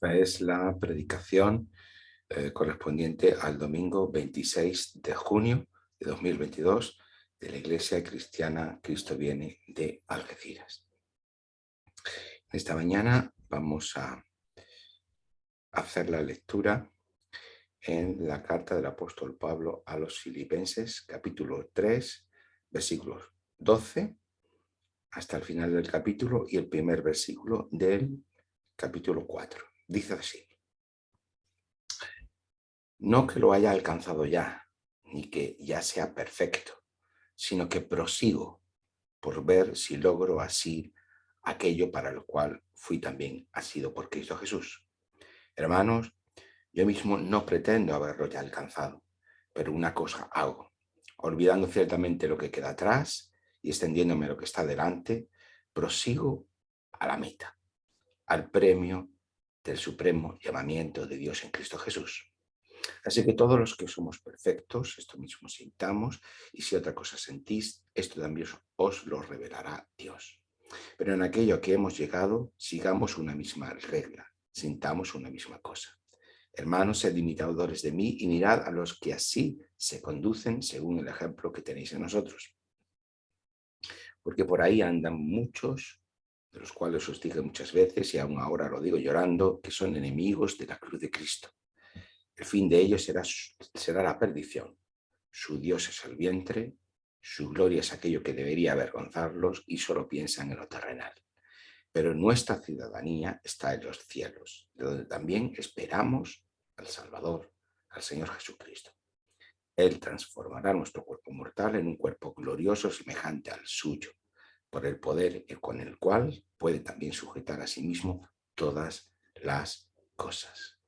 Esta es la predicación correspondiente al domingo 26 de junio de 2022 de la Iglesia Cristiana Cristo Viene de Algeciras. Esta mañana vamos a hacer la lectura en la carta del apóstol Pablo a los Filipenses, capítulo 3, versículos 12 hasta el final del capítulo y el primer versículo del capítulo 4. Dice así: No que lo haya alcanzado ya, ni que ya sea perfecto, sino que prosigo por ver si logro asir aquello para lo cual fui también asido por Cristo Jesús. Hermanos, yo mismo no pretendo haberlo ya alcanzado, pero una cosa hago, olvidando ciertamente lo que queda atrás y extendiéndome lo que está delante, prosigo a la meta, al premio del supremo llamamiento de Dios en Cristo Jesús. Así que todos los que somos perfectos, esto mismo sintamos, y si otra cosa sentís, esto también os lo revelará Dios. Pero en aquello a que hemos llegado, sigamos una misma regla, sintamos una misma cosa. Hermanos, sed imitadores de mí y mirad a los que así se conducen según el ejemplo que tenéis en nosotros. Porque por ahí andan muchos, de los cuales os dije muchas veces, y aún ahora lo digo llorando, que son enemigos de la cruz de Cristo. El fin de ellos será la perdición. Su Dios es el vientre, su gloria es aquello que debería avergonzarlos y solo piensan en lo terrenal. Pero nuestra ciudadanía está en los cielos, de donde también esperamos al Salvador, al Señor Jesucristo. Él transformará nuestro cuerpo mortal en un cuerpo glorioso semejante al suyo, por el poder con el cual puede también sujetar a sí mismo todas las cosas.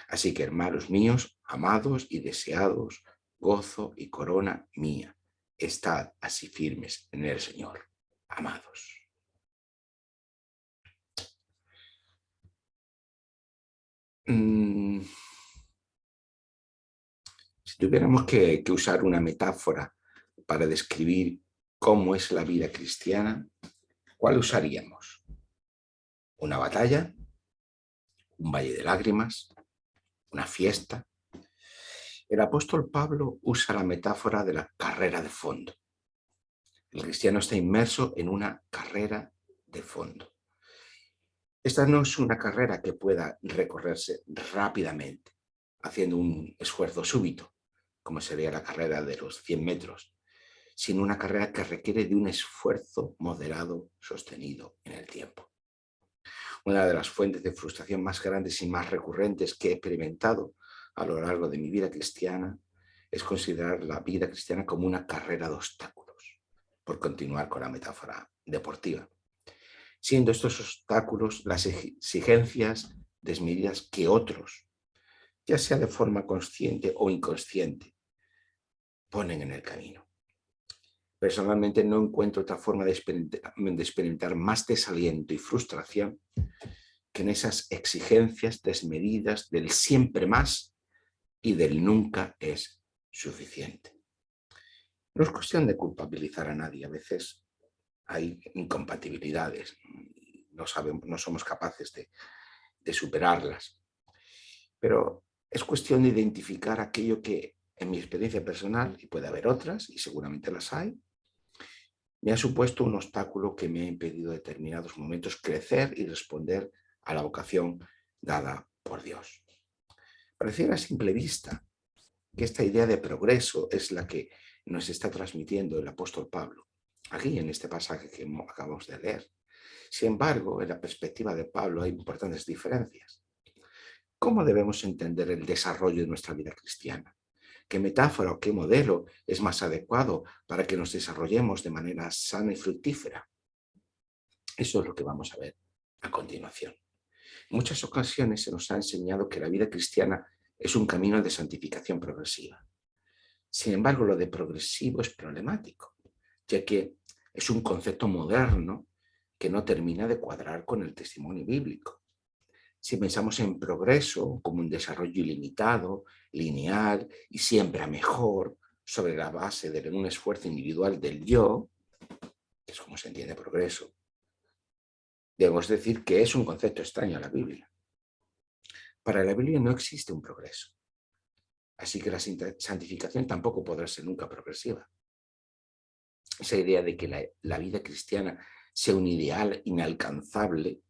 Así que, hermanos míos, amados y deseados, gozo y corona mía, estad así firmes en el Señor, amados. Si tuviéramos que usar una metáfora para describir cómo es la vida cristiana, ¿cuál usaríamos? ¿Una batalla? ¿Un valle de lágrimas? ¿Una fiesta? El apóstol Pablo usa la metáfora de la carrera de fondo. El cristiano está inmerso en una carrera de fondo. Esta no es una carrera que pueda recorrerse rápidamente, haciendo un esfuerzo súbito, como sería la carrera de los 100 metros, sino una carrera que requiere de un esfuerzo moderado, sostenido en el tiempo. Una de las fuentes de frustración más grandes y más recurrentes que he experimentado a lo largo de mi vida cristiana es considerar la vida cristiana como una carrera de obstáculos, por continuar con la metáfora deportiva, siendo estos obstáculos las exigencias desmedidas que otros, ya sea de forma consciente o inconsciente, ponen en el camino. Personalmente no encuentro otra forma de experimentar más desaliento y frustración que en esas exigencias desmedidas del siempre más y del nunca es suficiente. No es cuestión de culpabilizar a nadie, a veces hay incompatibilidades, no somos capaces de superarlas, pero es cuestión de identificar aquello que en mi experiencia personal, y puede haber otras, y seguramente las hay, me ha supuesto un obstáculo que me ha impedido en determinados momentos crecer y responder a la vocación dada por Dios. Pareciera a simple vista que esta idea de progreso es la que nos está transmitiendo el apóstol Pablo, aquí en este pasaje que acabamos de leer. Sin embargo, en la perspectiva de Pablo hay importantes diferencias. ¿Cómo debemos entender el desarrollo de nuestra vida cristiana? ¿Qué metáfora o qué modelo es más adecuado para que nos desarrollemos de manera sana y fructífera? Eso es lo que vamos a ver a continuación. En muchas ocasiones se nos ha enseñado que la vida cristiana es un camino de santificación progresiva. Sin embargo, lo de progresivo es problemático, ya que es un concepto moderno que no termina de cuadrar con el testimonio bíblico. Si pensamos en progreso como un desarrollo ilimitado, lineal y siempre a mejor, sobre la base de un esfuerzo individual del yo, que es como se entiende progreso, debemos decir que es un concepto extraño a la Biblia. Para la Biblia no existe un progreso. Así que la santificación tampoco podrá ser nunca progresiva. Esa idea de que la vida cristiana sea un ideal inalcanzable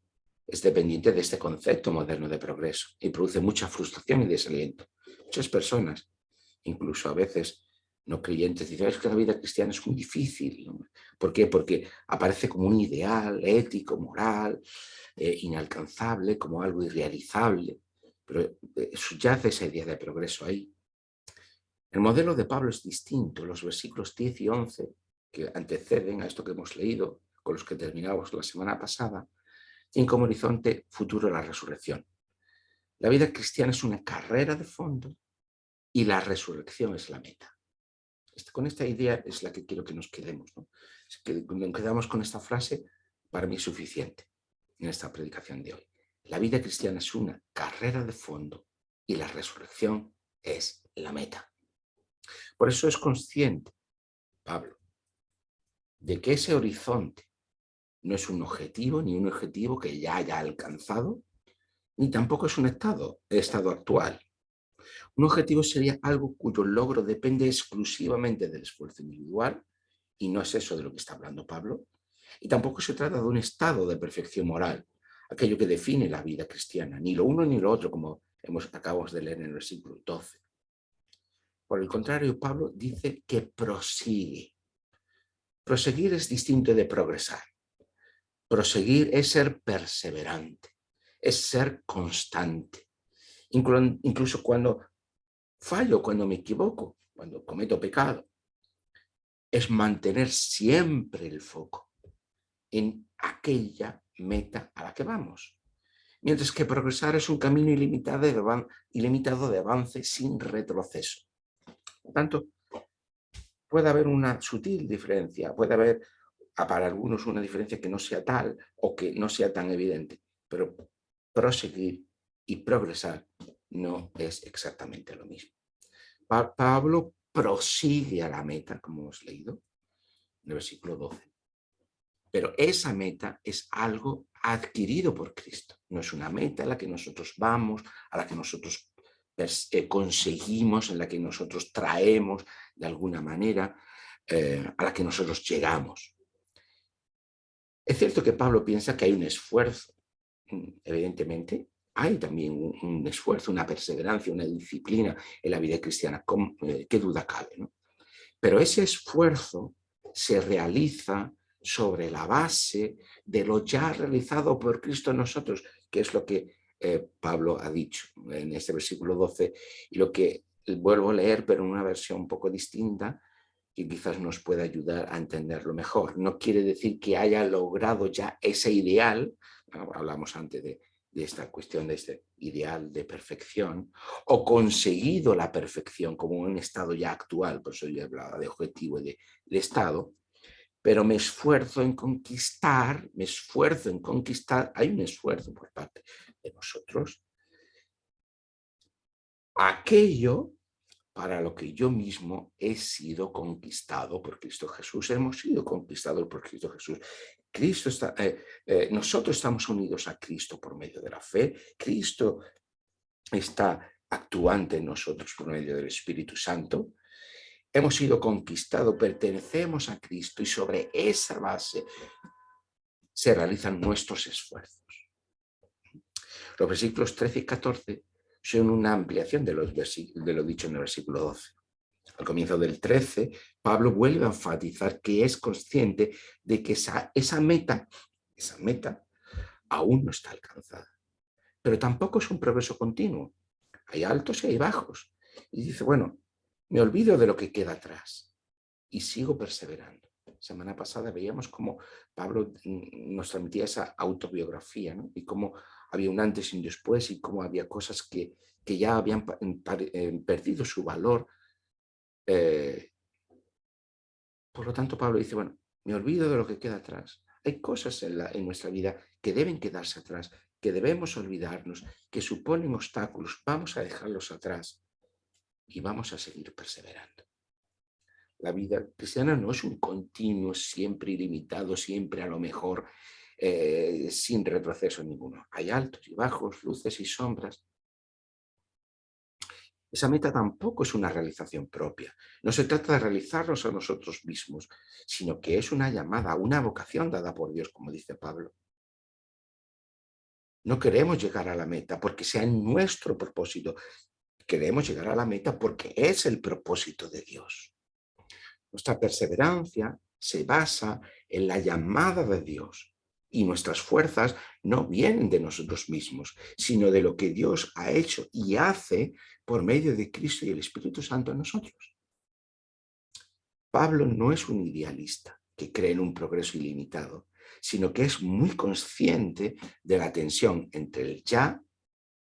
es dependiente de este concepto moderno de progreso y produce mucha frustración y desaliento. Muchas personas, incluso a veces no creyentes, dicen es que la vida cristiana es muy difícil, ¿no? ¿Por qué? Porque aparece como un ideal ético, moral, inalcanzable, como algo irrealizable. Pero subyace esa idea de progreso ahí. El modelo de Pablo es distinto. Los versículos 10 y 11 que anteceden a esto que hemos leído, con los que terminamos la semana pasada, tienen como horizonte futuro la resurrección. La vida cristiana es una carrera de fondo y la resurrección es la meta. Con esta idea es la que quiero que nos quedemos, ¿no? Es que nos quedamos con esta frase, para mí es suficiente en esta predicación de hoy. La vida cristiana es una carrera de fondo y la resurrección es la meta. Por eso es consciente Pablo de que ese horizonte no es un objetivo, ni un objetivo que ya haya alcanzado, ni tampoco es un estado actual. Un objetivo sería algo cuyo logro depende exclusivamente del esfuerzo individual, y no es eso de lo que está hablando Pablo, y tampoco se trata de un estado de perfección moral, aquello que define la vida cristiana, ni lo uno ni lo otro, como acabamos de leer en el versículo 12. Por el contrario, Pablo dice que prosigue. Proseguir es distinto de progresar. Proseguir es ser perseverante, es ser constante. Incluso cuando fallo, cuando me equivoco, cuando cometo pecado, es mantener siempre el foco en aquella meta a la que vamos. Mientras que progresar es un camino ilimitado de avance sin retroceso. Por tanto, puede haber una sutil diferencia, puede haber para algunos una diferencia que no sea tal o que no sea tan evidente, pero proseguir y progresar no es exactamente lo mismo. Pablo prosigue a la meta, como hemos leído en el versículo 12, pero esa meta es algo adquirido por Cristo, no es una meta a la que nosotros vamos, a la que nosotros conseguimos, en la que nosotros traemos de alguna manera, a la que nosotros llegamos. Es cierto que Pablo piensa que hay un esfuerzo, evidentemente, hay también un esfuerzo, una perseverancia, una disciplina en la vida cristiana, qué duda cabe, ¿no? Pero ese esfuerzo se realiza sobre la base de lo ya realizado por Cristo en nosotros, que es lo que Pablo ha dicho en este versículo 12, y lo que vuelvo a leer, pero en una versión un poco distinta, que quizás nos pueda ayudar a entenderlo mejor. No quiere decir que haya logrado ya ese ideal, hablamos antes de esta cuestión de este ideal de perfección, o conseguido la perfección como un estado ya actual, por eso yo hablaba de objetivo y de estado, pero me esfuerzo en conquistar, hay un esfuerzo por parte de nosotros, aquello para lo que yo mismo he sido conquistado por Cristo Jesús. Hemos sido conquistados por Cristo Jesús. Nosotros estamos unidos a Cristo por medio de la fe. Cristo está actuante en nosotros por medio del Espíritu Santo. Hemos sido conquistados, pertenecemos a Cristo y sobre esa base se realizan nuestros esfuerzos. Los versículos 13 y 14 son una ampliación de lo dicho en el versículo 12. Al comienzo del 13, Pablo vuelve a enfatizar que es consciente de que esa meta aún no está alcanzada. Pero tampoco es un progreso continuo. Hay altos y hay bajos. Y dice, bueno, me olvido de lo que queda atrás y sigo perseverando. Semana pasada veíamos cómo Pablo nos transmitía esa autobiografía, ¿no? Y cómo había un antes y un después y cómo había cosas que ya habían perdido su valor. Por lo tanto, Pablo dice, bueno, me olvido de lo que queda atrás. Hay cosas en nuestra vida que deben quedarse atrás, que debemos olvidarnos, que suponen obstáculos. Vamos a dejarlos atrás y vamos a seguir perseverando. La vida cristiana no es un continuo, siempre ilimitado, siempre a lo mejor, sin retroceso ninguno. Hay altos y bajos, luces y sombras, Esa meta tampoco es una realización propia. No se trata de realizarnos a nosotros mismos, sino que es una llamada, una vocación dada por Dios, como dice Pablo. No queremos llegar a la meta porque sea nuestro propósito. Queremos llegar a la meta porque es el propósito de Dios. Nuestra perseverancia se basa en la llamada de Dios y nuestras fuerzas no vienen de nosotros mismos, sino de lo que Dios ha hecho y hace por medio de Cristo y el Espíritu Santo en nosotros. Pablo no es un idealista que cree en un progreso ilimitado, sino que es muy consciente de la tensión entre el ya,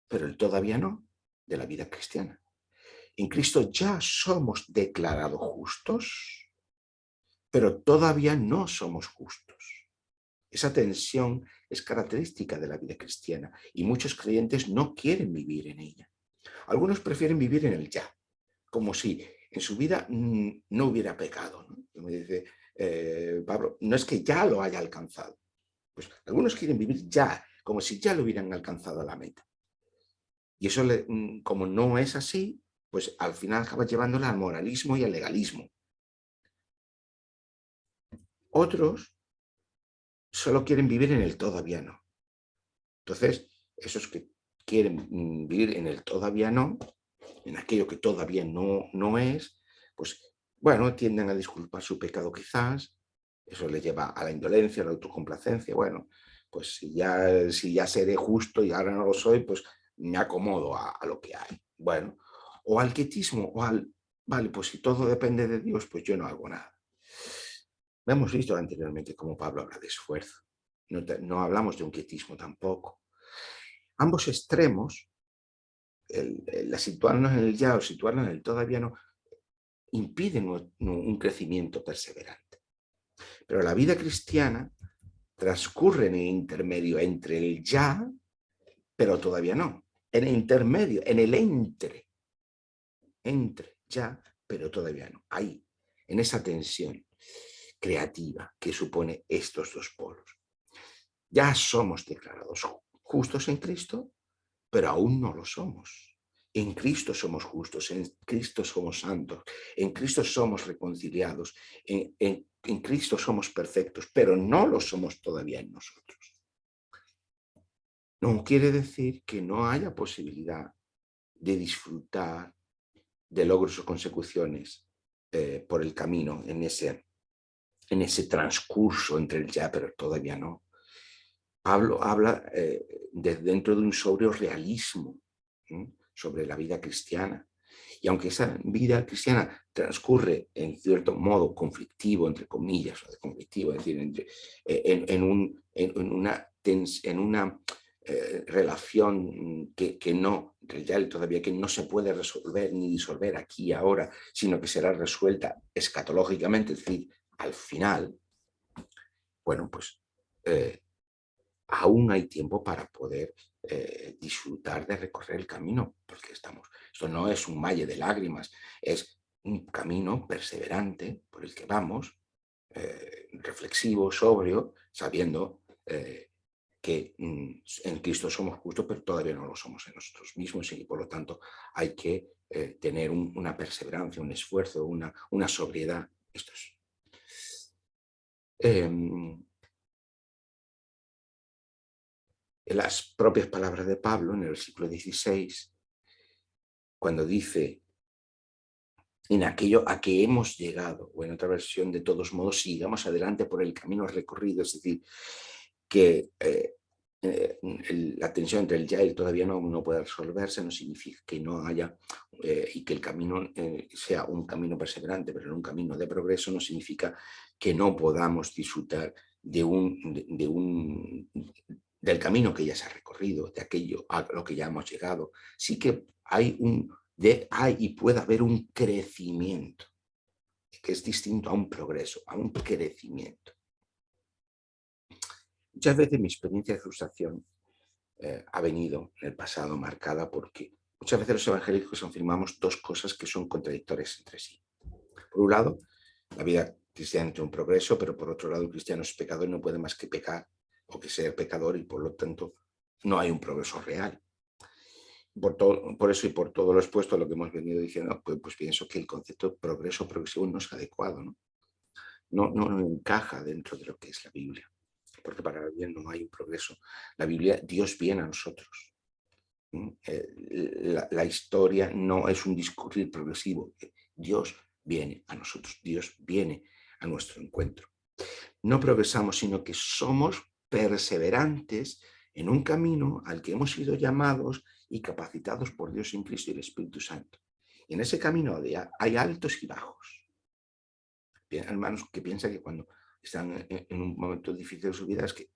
pero el todavía no, de la vida cristiana. En Cristo ya somos declarados justos, pero todavía no somos justos. Esa tensión es característica de la vida cristiana y muchos creyentes no quieren vivir en ella. Algunos prefieren vivir en el ya, como si en su vida no hubiera pecado, ¿no? Me dice Pablo, no es que ya lo haya alcanzado. Pues algunos quieren vivir ya, como si ya lo hubieran alcanzado la meta. Y eso, como no es así, pues al final acaba llevándole al moralismo y al legalismo. Otros solo quieren vivir en el todavía no. Entonces, esos que quieren vivir en el todavía no, en aquello que todavía no es, pues bueno, tienden a disculpar su pecado quizás, eso les lleva a la indolencia, a la autocomplacencia, bueno, pues si ya seré justo y ahora no lo soy, pues me acomodo a lo que hay. Bueno, o al quietismo, vale, pues si todo depende de Dios, pues yo no hago nada. Hemos visto anteriormente cómo Pablo habla de esfuerzo, no hablamos de un quietismo tampoco. Ambos extremos, la situarnos en el ya o situarnos en el todavía no, impiden un crecimiento perseverante. Pero la vida cristiana transcurre en el intermedio entre el ya, pero todavía no. En el intermedio, en el entre ya, pero todavía no. Ahí, en esa tensión creativa que supone estos dos polos. Ya somos declarados justos en Cristo, pero aún no lo somos. En Cristo somos justos, en Cristo somos santos, en Cristo somos reconciliados, en Cristo somos perfectos, pero no lo somos todavía en nosotros. No quiere decir que no haya posibilidad de disfrutar de logros o consecuciones por el camino, en ese transcurso entre el ya, pero todavía no. Pablo habla dentro de un sobrio realismo, ¿sí?, sobre la vida cristiana. Y aunque esa vida cristiana transcurre en cierto modo conflictivo, entre comillas, o de conflictivo, es decir, en una relación que no, entre ya y todavía, que no se puede resolver ni disolver aquí y ahora, sino que será resuelta escatológicamente, es decir, al final, bueno, pues aún hay tiempo para poder disfrutar de recorrer el camino, porque esto no es un valle de lágrimas, es un camino perseverante por el que vamos, reflexivo, sobrio, sabiendo que en Cristo somos justos, pero todavía no lo somos en nosotros mismos y por lo tanto hay que tener una perseverancia, un esfuerzo, una sobriedad. Esto es. En las propias palabras de Pablo, en el versículo 16, cuando dice, en aquello a que hemos llegado, o en otra versión, de todos modos, sigamos adelante por el camino recorrido, es decir, que la tensión entre el ya y el todavía no puede resolverse, no significa que no haya, y que el camino sea un camino perseverante, pero en un camino de progreso no significa que no podamos disfrutar del camino que ya se ha recorrido, de aquello a lo que ya hemos llegado. Sí que hay y puede haber un crecimiento, que es distinto a un progreso, a un crecimiento. Muchas veces mi experiencia de frustración ha venido en el pasado marcada porque muchas veces los evangélicos afirmamos dos cosas que son contradictorias entre sí. Por un lado, la vida cristiana tiene un progreso, pero por otro lado el cristiano es pecador y no puede más que pecar o que ser pecador y por lo tanto no hay un progreso real. Por eso y por todo lo expuesto, lo que hemos venido diciendo, pues pienso que el concepto de progreso progresivo no es adecuado, ¿no? No encaja dentro de lo que es la Biblia, porque para el bien no hay un progreso. La Biblia, Dios viene a nosotros. La historia no es un discurrir progresivo. Dios viene a nosotros, Dios viene a nuestro encuentro. No progresamos, sino que somos perseverantes en un camino al que hemos sido llamados y capacitados por Dios en Cristo y el Espíritu Santo. Y en ese camino hay altos y bajos. Bien, hermanos que piensan que cuando están en un momento difícil de su vida es que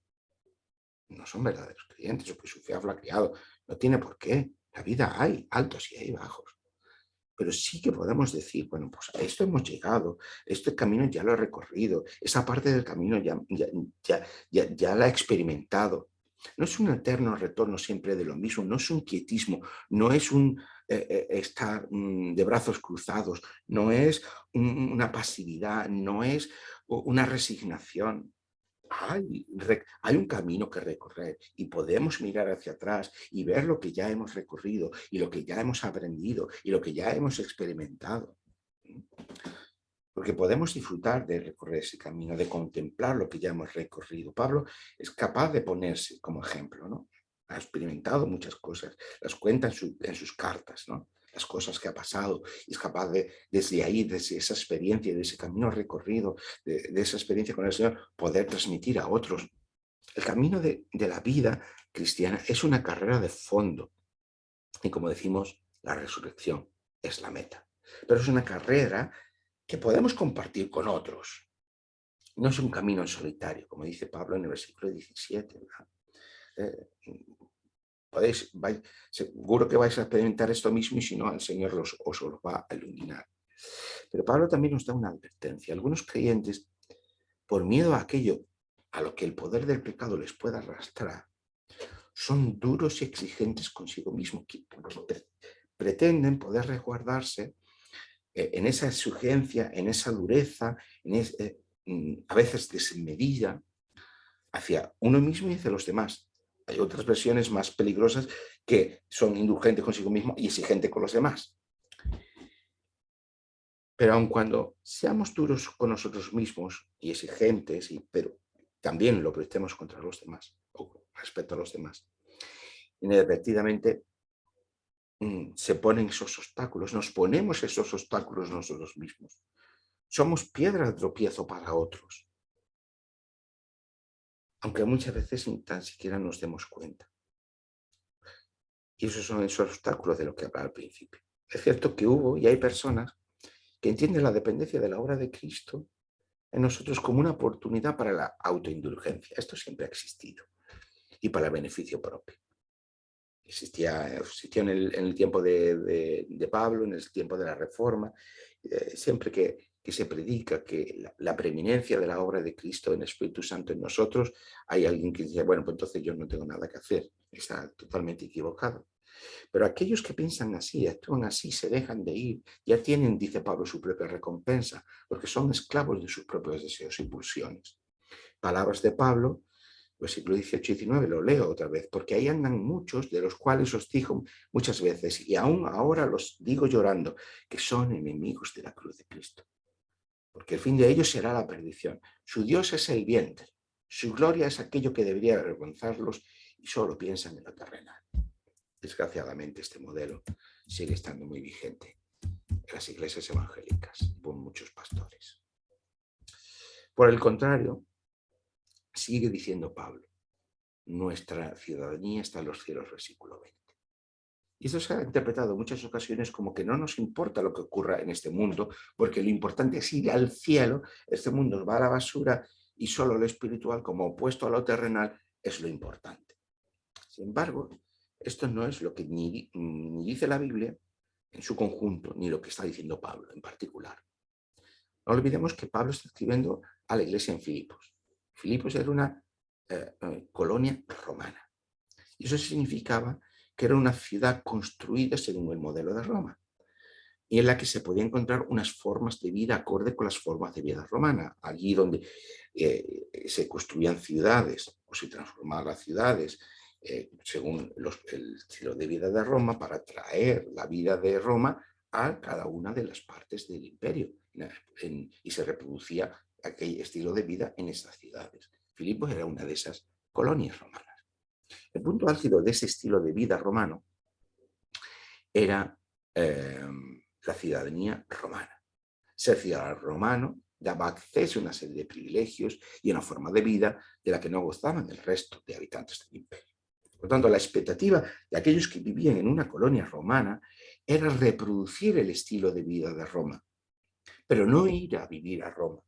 no son verdaderos creyentes o que su fe ha flaqueado. No tiene por qué. La vida hay altos y hay bajos. Pero sí que podemos decir, bueno, pues a esto hemos llegado, este camino ya lo he recorrido, esa parte del camino ya la he experimentado. No es un eterno retorno siempre de lo mismo, no es un quietismo, no es un estar de brazos cruzados, no es una pasividad, no es una resignación. Hay un camino que recorrer y podemos mirar hacia atrás y ver lo que ya hemos recorrido y lo que ya hemos aprendido y lo que ya hemos experimentado. Porque podemos disfrutar de recorrer ese camino, de contemplar lo que ya hemos recorrido. Pablo es capaz de ponerse como ejemplo, ¿no? Ha experimentado muchas cosas, las cuenta en sus cartas, ¿no? Las cosas que ha pasado, y es capaz de, desde ahí, desde esa experiencia, de ese camino recorrido, de esa experiencia con el Señor, poder transmitir a otros. El camino de la vida cristiana es una carrera de fondo, y como decimos, la resurrección es la meta. Pero es una carrera que podemos compartir con otros. No es un camino en solitario, como dice Pablo en el versículo 17. Eh, seguro que vais a experimentar esto mismo y si no, el Señor os lo va a iluminar. Pero Pablo también nos da una advertencia. Algunos creyentes, por miedo a aquello a lo que el poder del pecado les pueda arrastrar, son duros y exigentes consigo mismos, que pretenden poder resguardarse en esa exigencia, en esa dureza, a veces desmedida hacia uno mismo y hacia los demás. Hay otras versiones más peligrosas que son indulgentes consigo mismo y exigentes con los demás. Pero aun cuando seamos duros con nosotros mismos y exigentes, pero también lo prestemos contra los demás o respecto a los demás, inadvertidamente se ponen esos obstáculos, nos ponemos esos obstáculos nosotros mismos. Somos piedra de tropiezo para otros, aunque muchas veces ni tan siquiera nos demos cuenta. Y esos son esos obstáculos de los que hablaba al principio. Es cierto que hubo y hay personas que entienden la dependencia de la obra de Cristo en nosotros como una oportunidad para la autoindulgencia. Esto siempre ha existido y para el beneficio propio. Existió en el tiempo de Pablo, en el tiempo de la Reforma, siempre que se predica que la preeminencia de la obra de Cristo en el Espíritu Santo en nosotros, hay alguien que dice, bueno, pues entonces yo no tengo nada que hacer. Está totalmente equivocado. Pero aquellos que piensan así, actúan así, se dejan de ir, ya tienen, dice Pablo, su propia recompensa, porque son esclavos de sus propios deseos y pulsiones. Palabras de Pablo, versículo 18 y 19, lo leo otra vez, porque ahí andan muchos de los cuales os digo muchas veces, y aún ahora los digo llorando, que son enemigos de la cruz de Cristo. Porque el fin de ellos será la perdición. Su Dios es el vientre, su gloria es aquello que debería avergonzarlos y solo piensan en lo terrenal. Desgraciadamente este modelo sigue estando muy vigente en las iglesias evangélicas y por muchos pastores. Por el contrario, sigue diciendo Pablo, nuestra ciudadanía está en los cielos, versículo 20. Y eso se ha interpretado en muchas ocasiones como que no nos importa lo que ocurra en este mundo, porque lo importante es ir al cielo, este mundo va a la basura y solo lo espiritual, como opuesto a lo terrenal, es lo importante. Sin embargo, esto no es lo que ni dice la Biblia en su conjunto, ni lo que está diciendo Pablo en particular. No olvidemos que Pablo está escribiendo a la iglesia en Filipos. Filipos era una colonia romana. Y eso significaba que era una ciudad construida según el modelo de Roma, y en la que se podían encontrar unas formas de vida acorde con las formas de vida romana. Allí donde se construían ciudades o se transformaban las ciudades, según el estilo de vida de Roma, para traer la vida de Roma a cada una de las partes del imperio. Y se reproducía aquel estilo de vida en esas ciudades. Filipos era una de esas colonias romanas. El punto álgido de ese estilo de vida romano era la ciudadanía romana. Ser ciudadano romano daba acceso a una serie de privilegios y una forma de vida de la que no gozaban el resto de habitantes del imperio. Por tanto, la expectativa de aquellos que vivían en una colonia romana era reproducir el estilo de vida de Roma, pero no ir a vivir a Roma.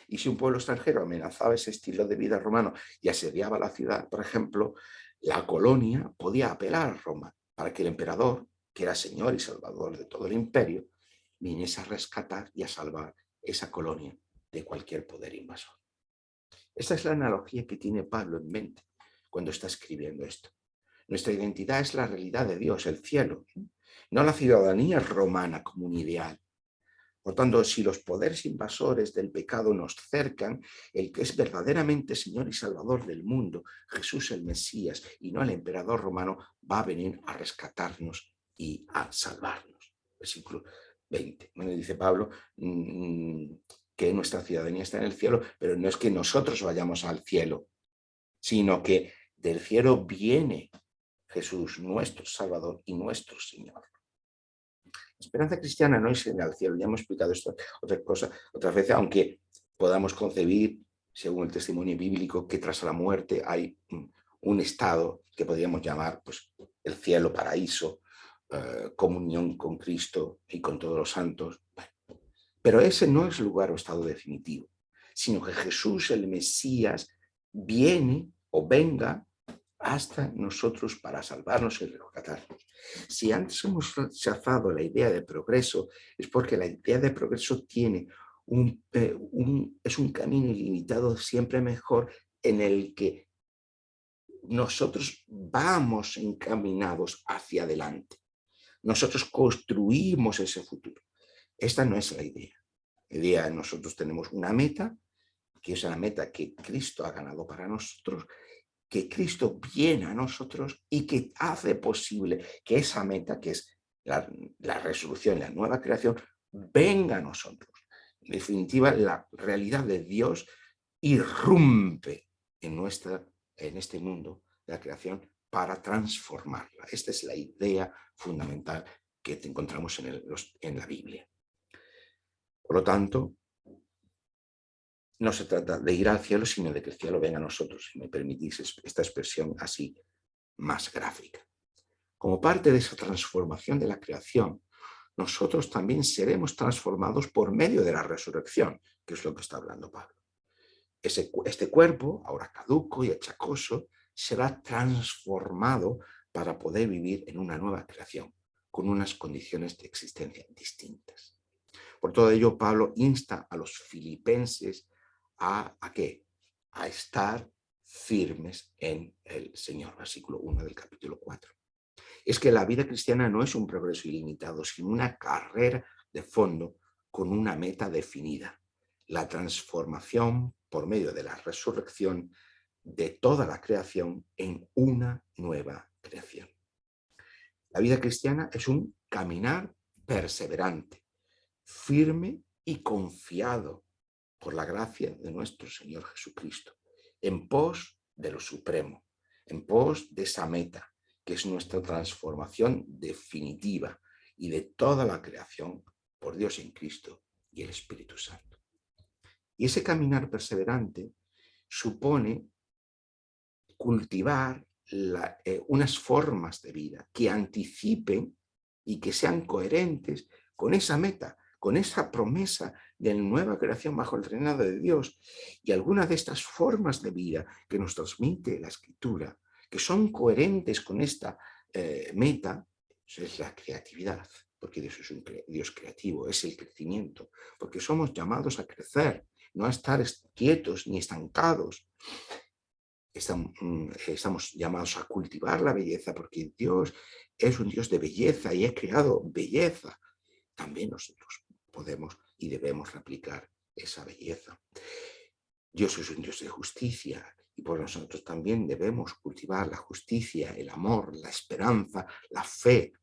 Y si un pueblo extranjero amenazaba ese estilo de vida romano y asediaba la ciudad, por ejemplo, la colonia podía apelar a Roma para que el emperador, que era señor y salvador de todo el imperio, viniese a rescatar y a salvar esa colonia de cualquier poder invasor. Esta es la analogía que tiene Pablo en mente cuando está escribiendo esto. Nuestra identidad es la realidad de Dios, el cielo, no la ciudadanía romana como un ideal. Por tanto, si los poderes invasores del pecado nos cercan, el que es verdaderamente Señor y Salvador del mundo, Jesús el Mesías, y no el emperador romano, va a venir a rescatarnos y a salvarnos. Versículo 20. Bueno, dice Pablo que nuestra ciudadanía está en el cielo, pero no es que nosotros vayamos al cielo, sino que del cielo viene Jesús, nuestro Salvador y nuestro Señor. La esperanza cristiana no es ir al cielo, ya hemos explicado esto otras veces, aunque podamos concebir, según el testimonio bíblico, que tras la muerte hay un estado que podríamos llamar pues, el cielo, paraíso, comunión con Cristo y con todos los santos. Bueno, pero ese no es lugar o estado definitivo, sino que Jesús, el Mesías, viene o venga hasta nosotros para salvarnos y rescatarnos. Si antes hemos rechazado la idea de progreso, es porque la idea de progreso tiene es un camino ilimitado siempre mejor en el que nosotros vamos encaminados hacia adelante. Nosotros construimos ese futuro. Esta no es la idea. La idea es nosotros tenemos una meta, que es la meta que Cristo ha ganado para nosotros, que Cristo viene a nosotros y que hace posible que esa meta, que es la resolución, la nueva creación, venga a nosotros. En definitiva, la realidad de Dios irrumpe en este mundo de la creación para transformarla. Esta es la idea fundamental que encontramos en la Biblia. Por lo tanto, no se trata de ir al cielo, sino de que el cielo venga a nosotros, si me permitís esta expresión así más gráfica. Como parte de esa transformación de la creación, nosotros también seremos transformados por medio de la resurrección, que es lo que está hablando Pablo. Este cuerpo, ahora caduco y achacoso, será transformado para poder vivir en una nueva creación, con unas condiciones de existencia distintas. Por todo ello, Pablo insta a los filipenses ¿a qué? A estar firmes en el Señor, versículo 1 del capítulo 4. Es que la vida cristiana no es un progreso ilimitado, sino una carrera de fondo con una meta definida, la transformación por medio de la resurrección de toda la creación en una nueva creación. La vida cristiana es un caminar perseverante, firme y confiado por la gracia de nuestro Señor Jesucristo, en pos de lo supremo, en pos de esa meta, que es nuestra transformación definitiva y de toda la creación por Dios en Cristo y el Espíritu Santo. Y ese caminar perseverante supone cultivar unas formas de vida que anticipen y que sean coherentes con esa meta, con esa promesa de nueva creación bajo el reinado de Dios. Y algunas de estas formas de vida que nos transmite la Escritura, que son coherentes con esta meta, es la creatividad, porque Dios es un Dios creativo, es el crecimiento, porque somos llamados a crecer, no a estar quietos ni estancados. Estamos llamados a cultivar la belleza, porque Dios es un Dios de belleza y ha creado belleza. También nosotros podemos y debemos replicar esa belleza. Dios es un Dios de justicia y por nosotros también debemos cultivar la justicia, el amor, la esperanza, la fe,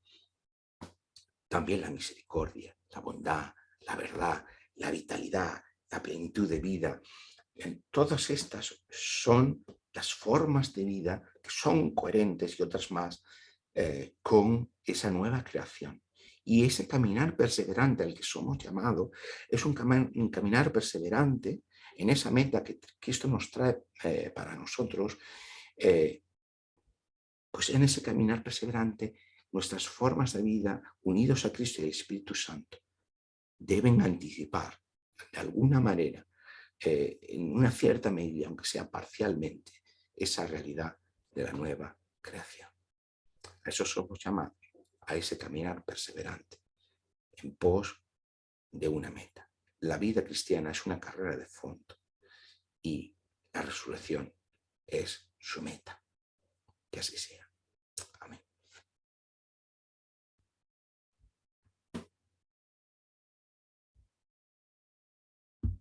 también la misericordia, la bondad, la verdad, la vitalidad, la plenitud de vida. Todas estas son las formas de vida que son coherentes y otras más con esa nueva creación. Y ese caminar perseverante al que somos llamados es un caminar perseverante en esa meta que Cristo nos trae para nosotros. Pues en ese caminar perseverante, nuestras formas de vida unidos a Cristo y al Espíritu Santo deben anticipar de alguna manera, en una cierta medida, aunque sea parcialmente, esa realidad de la nueva creación. A eso somos llamados, a ese caminar perseverante, en pos de una meta. La vida cristiana es una carrera de fondo y la resurrección es su meta. Que así sea.